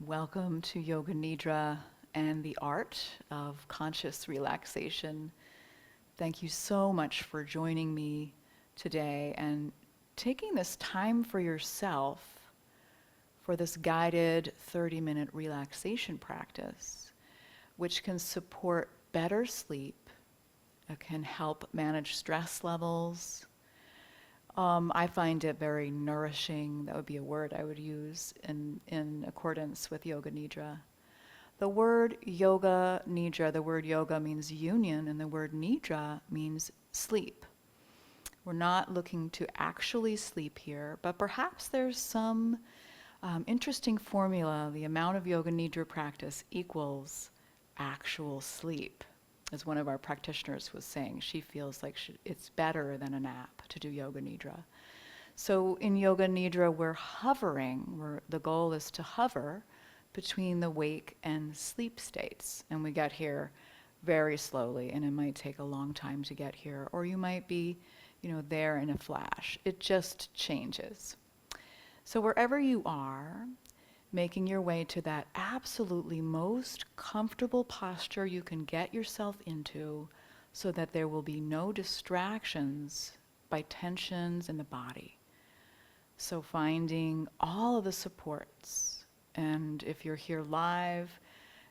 Welcome to Yoga Nidra and the art of conscious relaxation. Thank you so much for joining me today and taking this time for yourself for this guided 30-minute relaxation practice, which can support better sleep. It can help manage stress levels. I find it very nourishing. That would be a word I would use in accordance with Yoga Nidra. The word Yoga Nidra, the word yoga means union, and the word Nidra means sleep. We're not looking to actually sleep here, but perhaps there's some interesting formula. The amount of Yoga Nidra practice equals actual sleep. As one of our practitioners was saying, she feels like it's better than a nap to do Yoga Nidra. So in Yoga Nidra, we're hovering. The goal is to hover between the wake and sleep states. And we get here very slowly, and it might take a long time to get here. Or you might be, there in a flash. It just changes. So wherever you are, making your way to that absolutely most comfortable posture you can get yourself into so that there will be no distractions by tensions in the body. So finding all of the supports. And if you're here live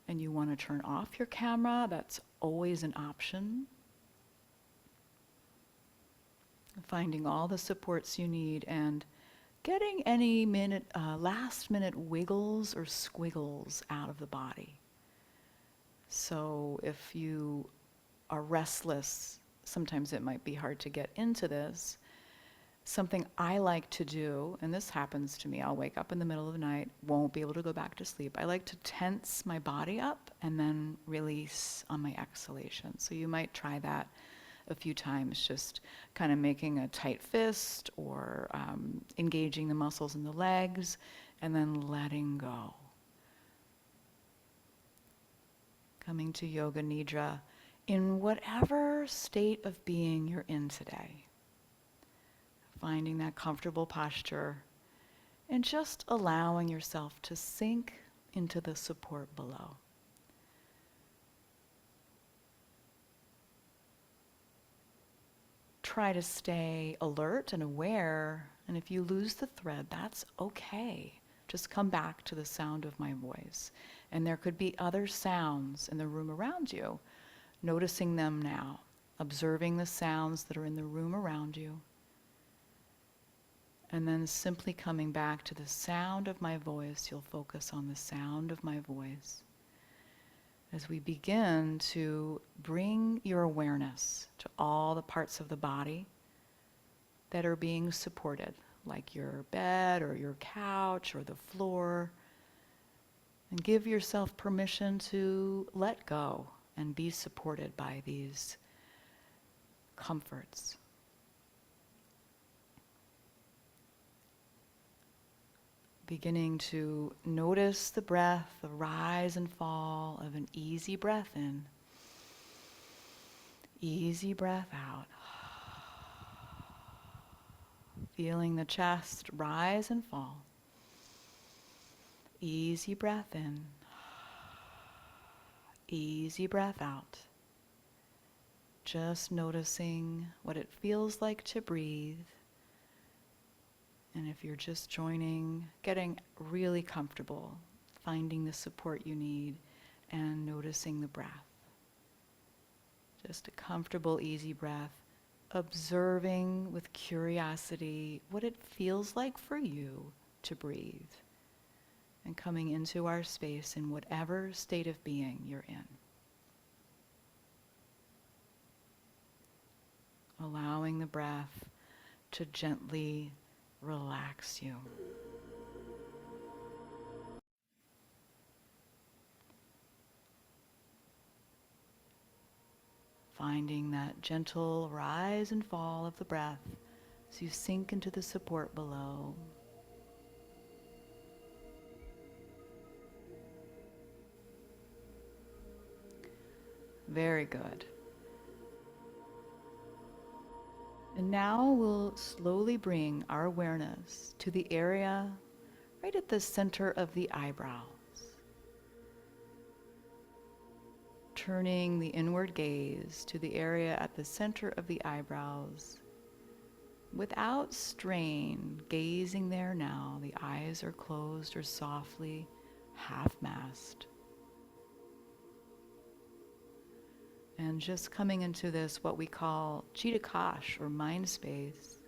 and you want to turn off your camera, that's always an option. Finding all the supports you need and getting any last minute wiggles or squiggles out of the body. So if you are restless, sometimes it might be hard to get into this. Something I like to do, and this happens to me, I'll wake up in the middle of the night, won't be able to go back to sleep. I like to tense my body up and then release on my exhalation. So you might try that a few times, just kind of making a tight fist or engaging the muscles in the legs and then letting go. Coming to Yoga Nidra in whatever state of being you're in today. Finding that comfortable posture and just allowing yourself to sink into the support below. Try to stay alert and aware, and if you lose the thread, that's okay. Just come back to the sound of my voice. And there could be other sounds in the room around you. Noticing them now, observing the sounds that are in the room around you, and then simply coming back to the sound of my voice. You'll focus on the sound of my voice as we begin to bring your awareness to all the parts of the body that are being supported, like your bed or your couch or the floor, and give yourself permission to let go and be supported by these comforts. Beginning to notice the breath, the rise and fall of an easy breath in, easy breath out. Feeling the chest rise and fall. Easy breath in, easy breath out. Just noticing what it feels like to breathe. And if you're just joining, getting really comfortable, finding the support you need, and noticing the breath. Just a comfortable, easy breath, observing with curiosity what it feels like for you to breathe, and coming into our space in whatever state of being you're in. Allowing the breath to gently relax you. Finding that gentle rise and fall of the breath as you sink into the support below. Very good. And now we'll slowly bring our awareness to the area right at the center of the eyebrows. Turning the inward gaze to the area at the center of the eyebrows. Without strain, gazing there now, the eyes are closed or softly half-masked. And just coming into this, what we call Chittakash, or mind space,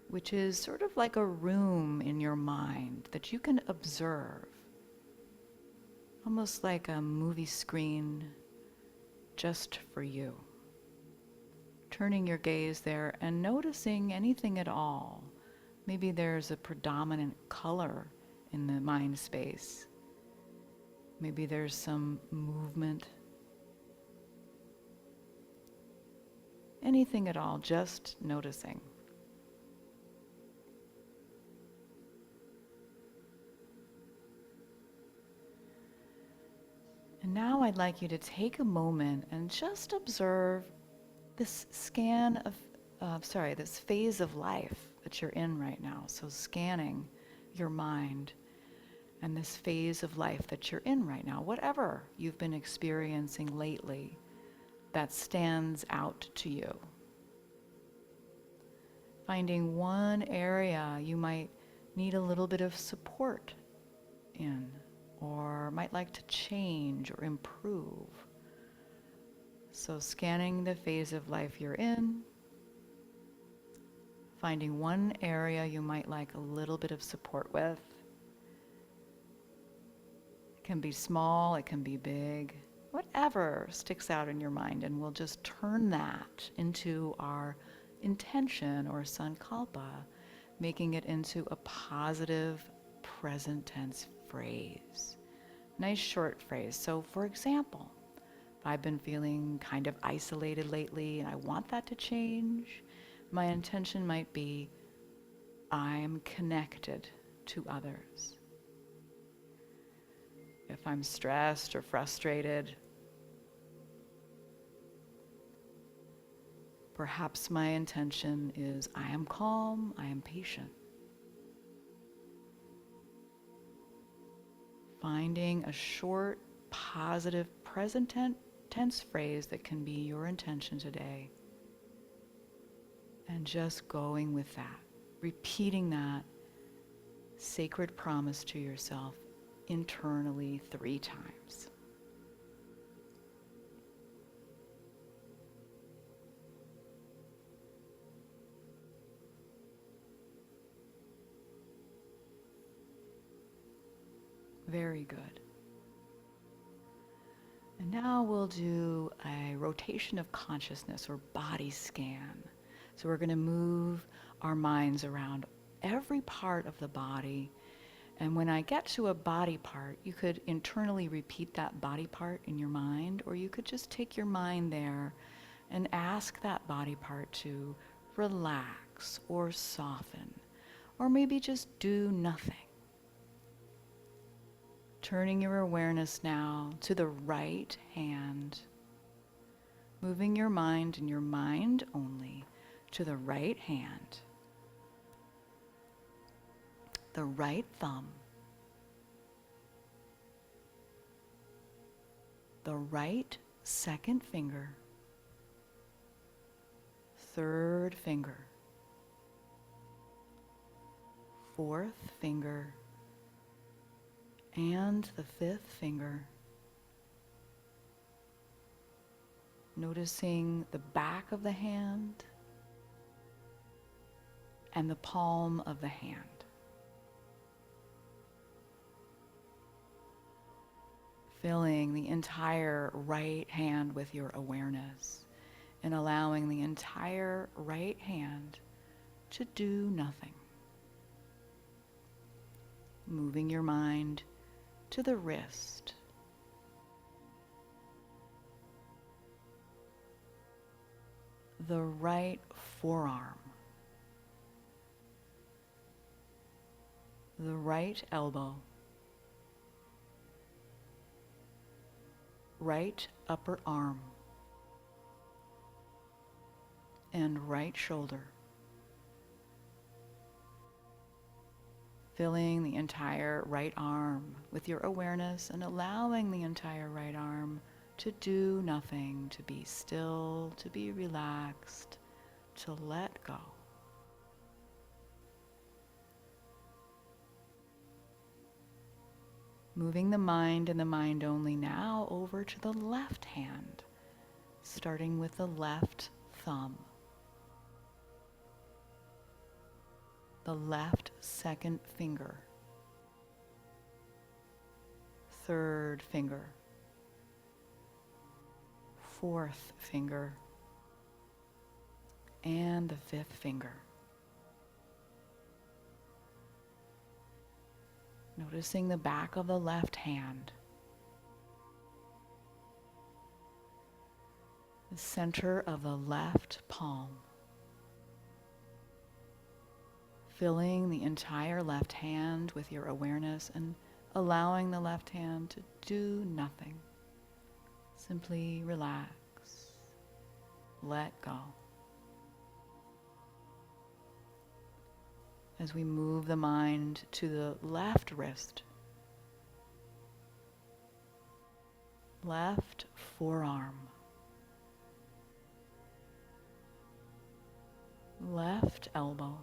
which is sort of like a room in your mind that you can observe, almost like a movie screen just for you. Turning your gaze there and noticing anything at all. Maybe there's a predominant color in the mind space. Maybe there's some movement. Anything at all, just noticing. And now I'd like you to take a moment and just observe this this phase of life that you're in right now. So scanning your mind and this phase of life that you're in right now, whatever you've been experiencing lately that stands out to you. Finding one area you might need a little bit of support in, or might like to change or improve. So scanning the phase of life you're in, finding one area you might like a little bit of support with. It can be small, it can be big, whatever sticks out in your mind, and we'll just turn that into our intention or sankalpa, making it into a positive present tense phrase. Nice short phrase. So for example, if I've been feeling kind of isolated lately and I want that to change, my intention might be, I am connected to others. If I'm stressed or frustrated, perhaps my intention is, I am calm, I am patient. Finding a short, positive, present tense phrase that can be your intention today. And just going with that, repeating that sacred promise to yourself internally 3 times. Very good. And now we'll do a rotation of consciousness or body scan. So we're going to move our minds around every part of the body. And when I get to a body part, you could internally repeat that body part in your mind, or you could just take your mind there and ask that body part to relax or soften, or maybe just do nothing. Turning your awareness now to the right hand, moving your mind and your mind only to the right hand, the right thumb, the right second finger, third finger, fourth finger, and the fifth finger. Noticing the back of the hand and the palm of the hand. Filling the entire right hand with your awareness and allowing the entire right hand to do nothing. Moving your mind to the wrist, the right forearm, the right elbow, right upper arm, and right shoulder. Filling the entire right arm with your awareness and allowing the entire right arm to do nothing, to be still, to be relaxed, to let go. Moving the mind and the mind only now over to the left hand, starting with the left thumb, the left second finger, third finger, fourth finger, and the fifth finger. Noticing the back of the left hand, the center of the left palm, filling the entire left hand with your awareness and allowing the left hand to do nothing. Simply relax, let go. As we move the mind to the left wrist, left forearm, left elbow,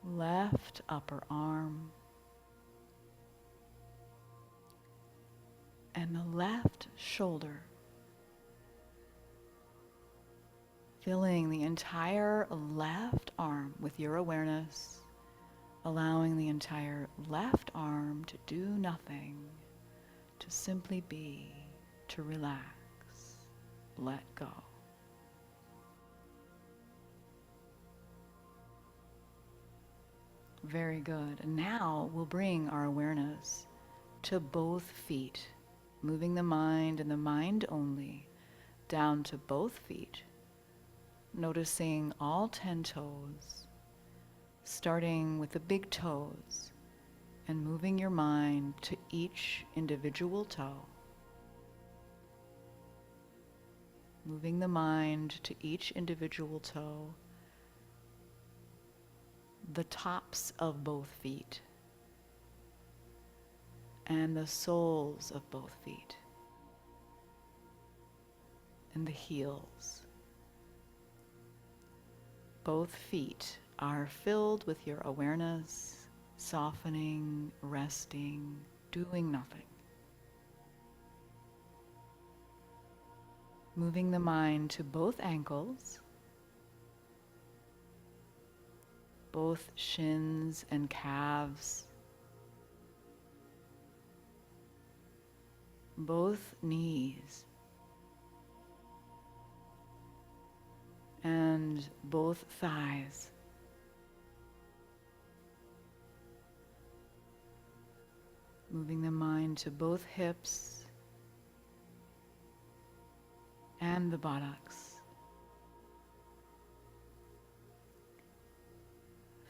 left upper arm, and the left shoulder, filling the entire left arm with your awareness, allowing the entire left arm to do nothing, to simply be, to relax, let go. Very good. And now we'll bring our awareness to both feet, moving the mind and the mind only down to both feet, noticing all 10 toes, starting with the big toes and moving your mind to each individual toe, moving the mind to each individual toe, the tops of both feet, and the soles of both feet, and the heels. Both feet are filled with your awareness, softening, resting, doing nothing. Moving the mind to both ankles, both shins and calves, both knees, and both thighs. Moving the mind to both hips and the buttocks.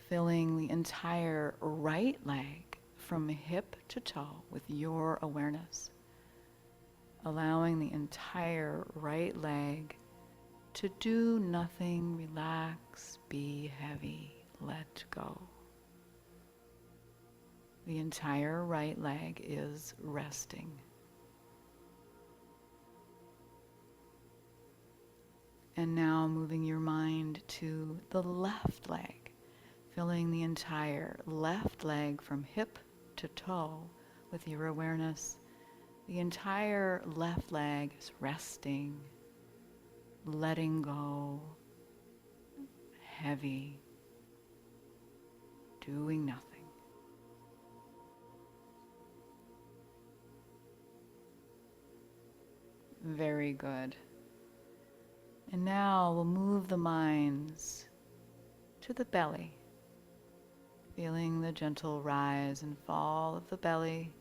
Filling the entire right leg from hip to toe with your awareness. Allowing the entire right leg to do nothing, relax, be heavy, let go. The entire right leg is resting. And now moving your mind to the left leg, filling the entire left leg from hip to toe with your awareness. The entire left leg is resting, letting go, heavy, doing nothing. Very good. And now we'll move the minds to the belly, feeling the gentle rise and fall of the belly,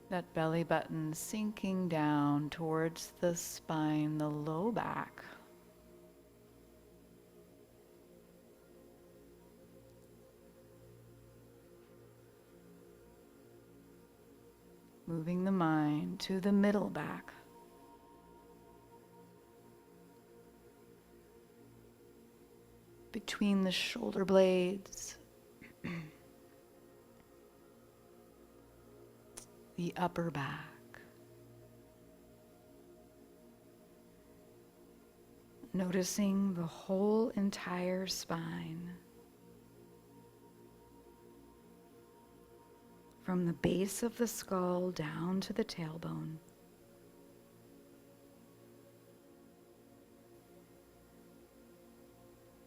that belly button sinking down towards the spine, the low back. Moving the mind to the middle back. Between the shoulder blades. the upper back. Noticing the whole entire spine, from the base of the skull down to the tailbone.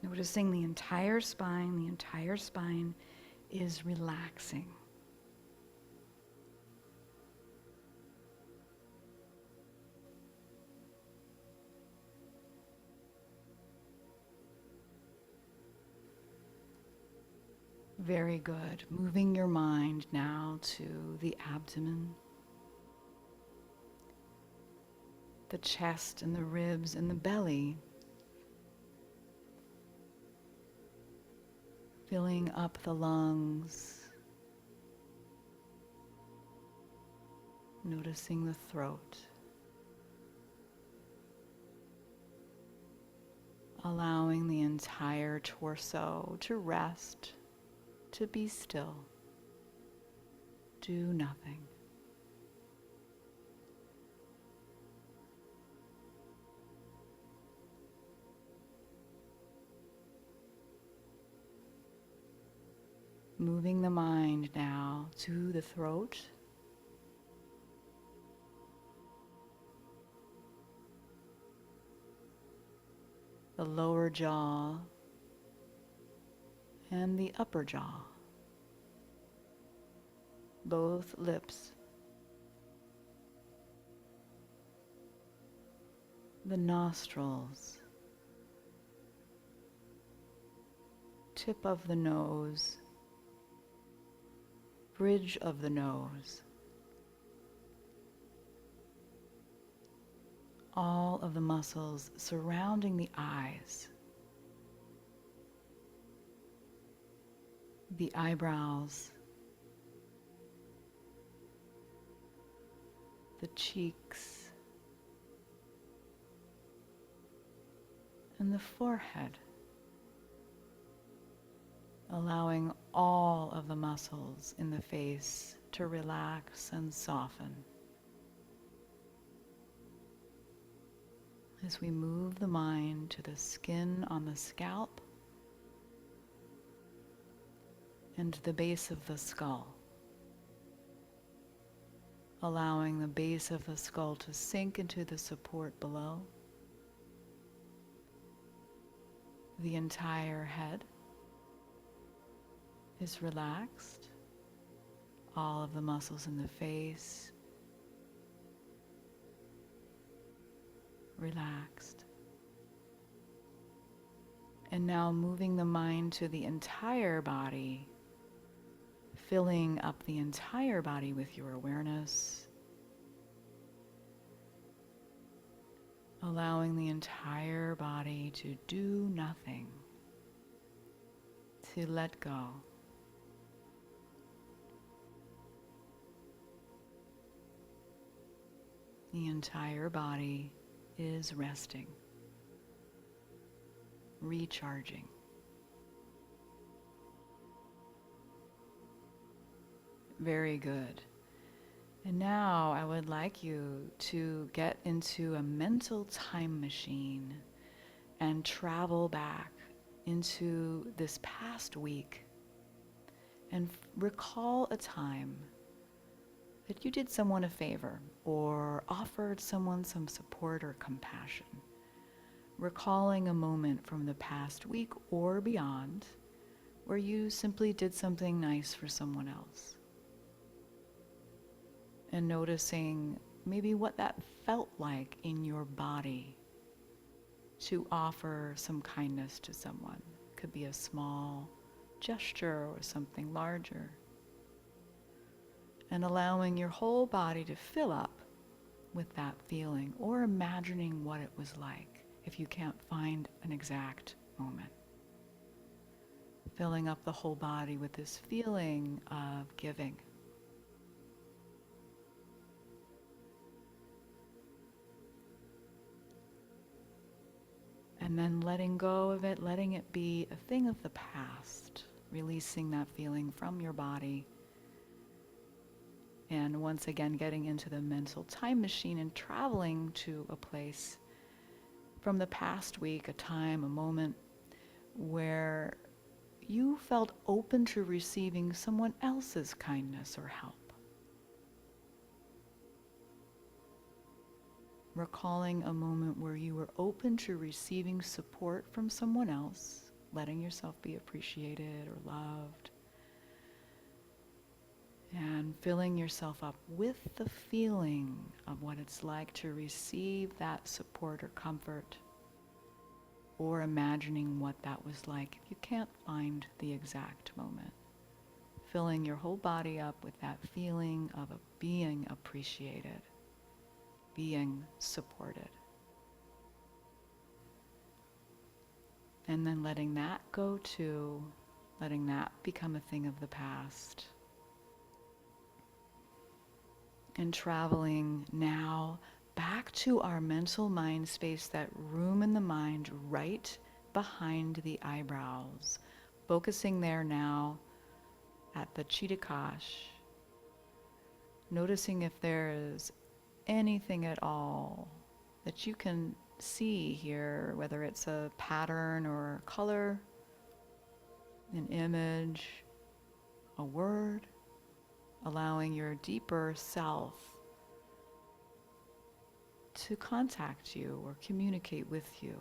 Noticing the entire spine is relaxing. Very good. Moving your mind now to the abdomen, the chest and the ribs and the belly. Filling up the lungs. Noticing the throat. Allowing the entire torso to rest, to be still. Do nothing. Moving the mind now to the throat. The lower jaw and the upper jaw. Both lips. The nostrils. Tip of the nose. Bridge of the nose. All of the muscles surrounding the eyes. The eyebrows. The cheeks. And the forehead. Allowing all of the muscles in the face to relax and soften. As we move the mind to the skin on the scalp and the base of the skull, allowing the base of the skull to sink into the support below, the entire head is relaxed, all of the muscles in the face relaxed. And now moving the mind to the entire body, filling up the entire body with your awareness, allowing the entire body to do nothing, to let go. The entire body is resting, recharging. Very good. And now I would like you to get into a mental time machine and travel back into this past week and recall a time that you did someone a favor or offered someone some support or compassion. Recalling a moment from the past week or beyond where you simply did something nice for someone else. And noticing maybe what that felt like in your body to offer some kindness to someone. Could be a small gesture or something larger. And allowing your whole body to fill up with that feeling, or imagining what it was like if you can't find an exact moment. Filling up the whole body with this feeling of giving. And then letting go of it, letting it be a thing of the past, releasing that feeling from your body. And once again, getting into the mental time machine and traveling to a place from the past week, a time, a moment where you felt open to receiving someone else's kindness or help. Recalling a moment where you were open to receiving support from someone else, letting yourself be appreciated or loved, and filling yourself up with the feeling of what it's like to receive that support or comfort, or imagining what that was like if you can't find the exact moment. Filling your whole body up with that feeling of being appreciated, being supported. And then letting that go too, letting that become a thing of the past. And traveling now back to our mental mind space, that room in the mind right behind the eyebrows. Focusing there now at the Chittakash. Noticing if there is anything at all that you can see here, whether it's a pattern or a color, an image, a word, allowing your deeper self to contact you or communicate with you.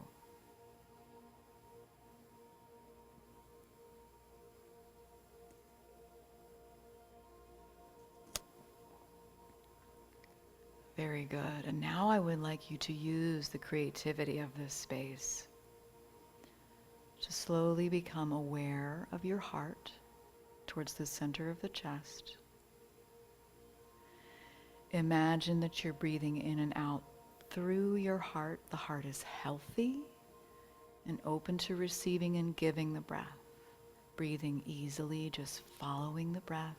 Very good. And now I would like you to use the creativity of this space to slowly become aware of your heart towards the center of the chest. Imagine that you're breathing in and out through your heart. The heart is healthy and open to receiving and giving the breath. Breathing easily, just following the breath.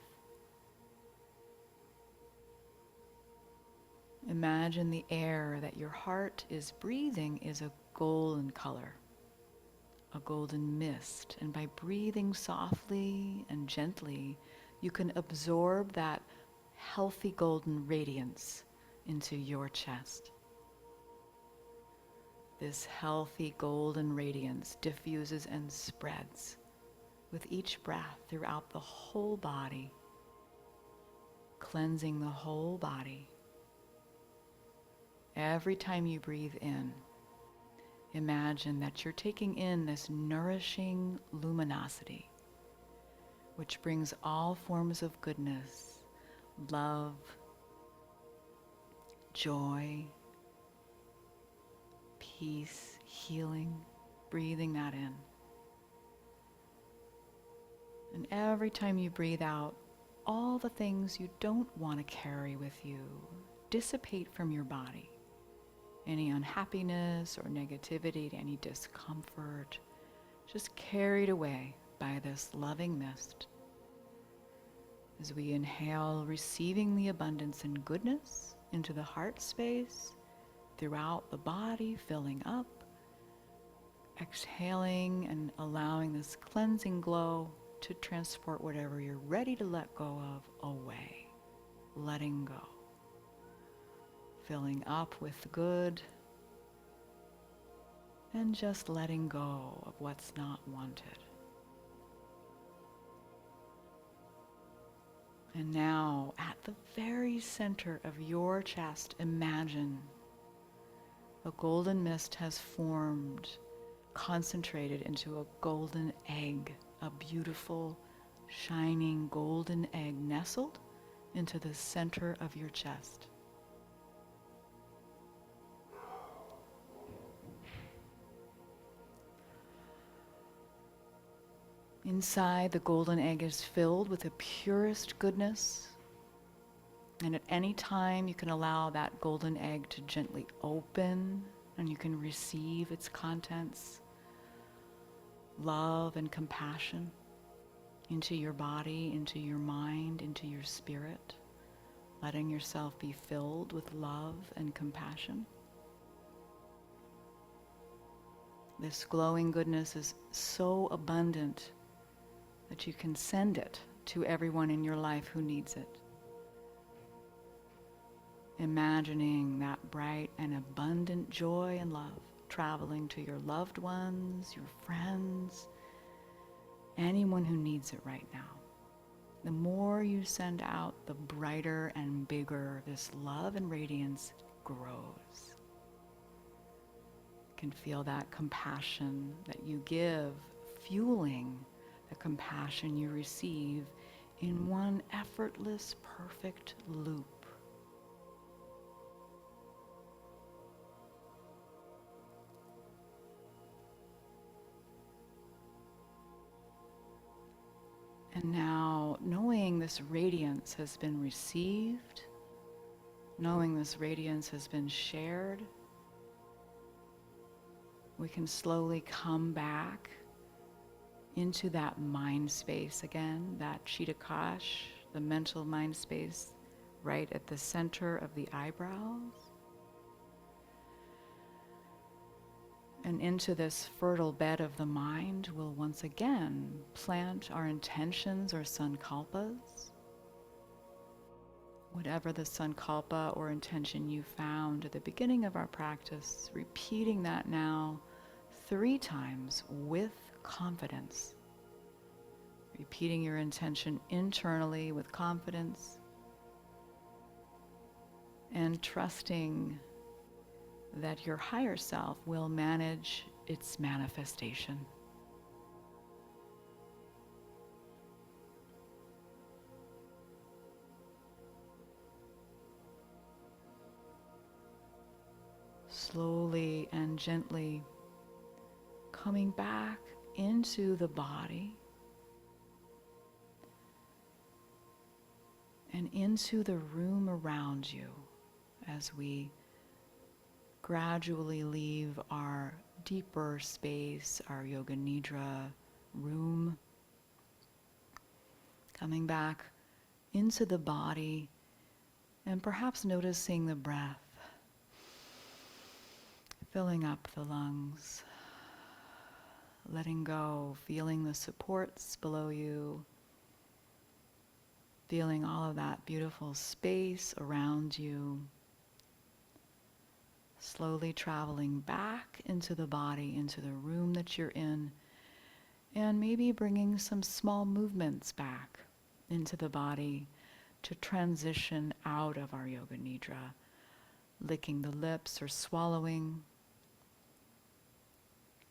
Imagine the air that your heart is breathing is a golden color, a golden mist. And by breathing softly and gently, you can absorb that healthy golden radiance into your chest. This healthy golden radiance diffuses and spreads with each breath throughout the whole body, cleansing the whole body. Every time you breathe in, imagine that you're taking in this nourishing luminosity, which brings all forms of goodness, love, joy, peace, healing, breathing that in. And every time you breathe out, all the things you don't want to carry with you dissipate from your body. Any unhappiness or negativity, any discomfort, just carried away by this loving mist. As we inhale, receiving the abundance and goodness into the heart space, throughout the body, filling up, exhaling and allowing this cleansing glow to transport whatever you're ready to let go of away, letting go. Filling up with good, and just letting go of what's not wanted. And now, at the very center of your chest, imagine a golden mist has formed, concentrated into a golden egg, a beautiful, shining golden egg nestled into the center of your chest. Inside, the golden egg is filled with the purest goodness. And at any time, you can allow that golden egg to gently open, and you can receive its contents, love and compassion, into your body, into your mind, into your spirit, letting yourself be filled with love and compassion. This glowing goodness is so abundant that you can send it to everyone in your life who needs it. imagining that bright and abundant joy and love traveling to your loved ones, your friends, anyone who needs it right now. The more you send out, the brighter and bigger this love and radiance grows. You can feel that compassion that you give fueling the compassion you receive in one effortless, perfect loop. And now, knowing this radiance has been received, knowing this radiance has been shared, we can slowly come back into that mind space again, that Chittakash, the mental mind space, right at the center of the eyebrows. And into this fertile bed of the mind, we'll once again plant our intentions or sankalpas. Whatever the sankalpa or intention you found at the beginning of our practice, repeating that now 3 times with confidence. Repeating your intention internally with confidence and trusting that your higher self will manage its manifestation. Slowly and gently coming back into the body and into the room around you as we gradually leave our deeper space, our Yoga Nidra room, coming back into the body and perhaps noticing the breath filling up the lungs, letting go, feeling the supports below you, feeling all of that beautiful space around you. Slowly traveling back into the body, into the room that you're in, and maybe bringing some small movements back into the body to transition out of our Yoga Nidra, licking the lips or swallowing.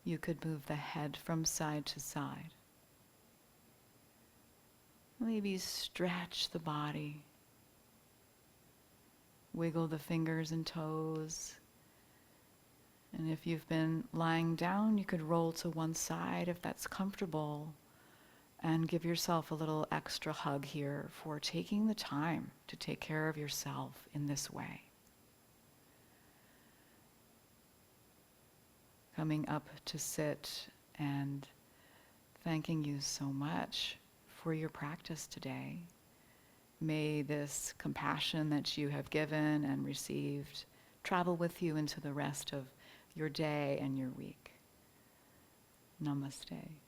You could move the head from side to side. Maybe stretch the body, wiggle the fingers and toes. And if you've been lying down, you could roll to one side if that's comfortable, and give yourself a little extra hug here for taking the time to take care of yourself in this way. Coming up to sit and thanking you so much for your practice today. May this compassion that you have given and received travel with you into the rest of your day and your week. Namaste.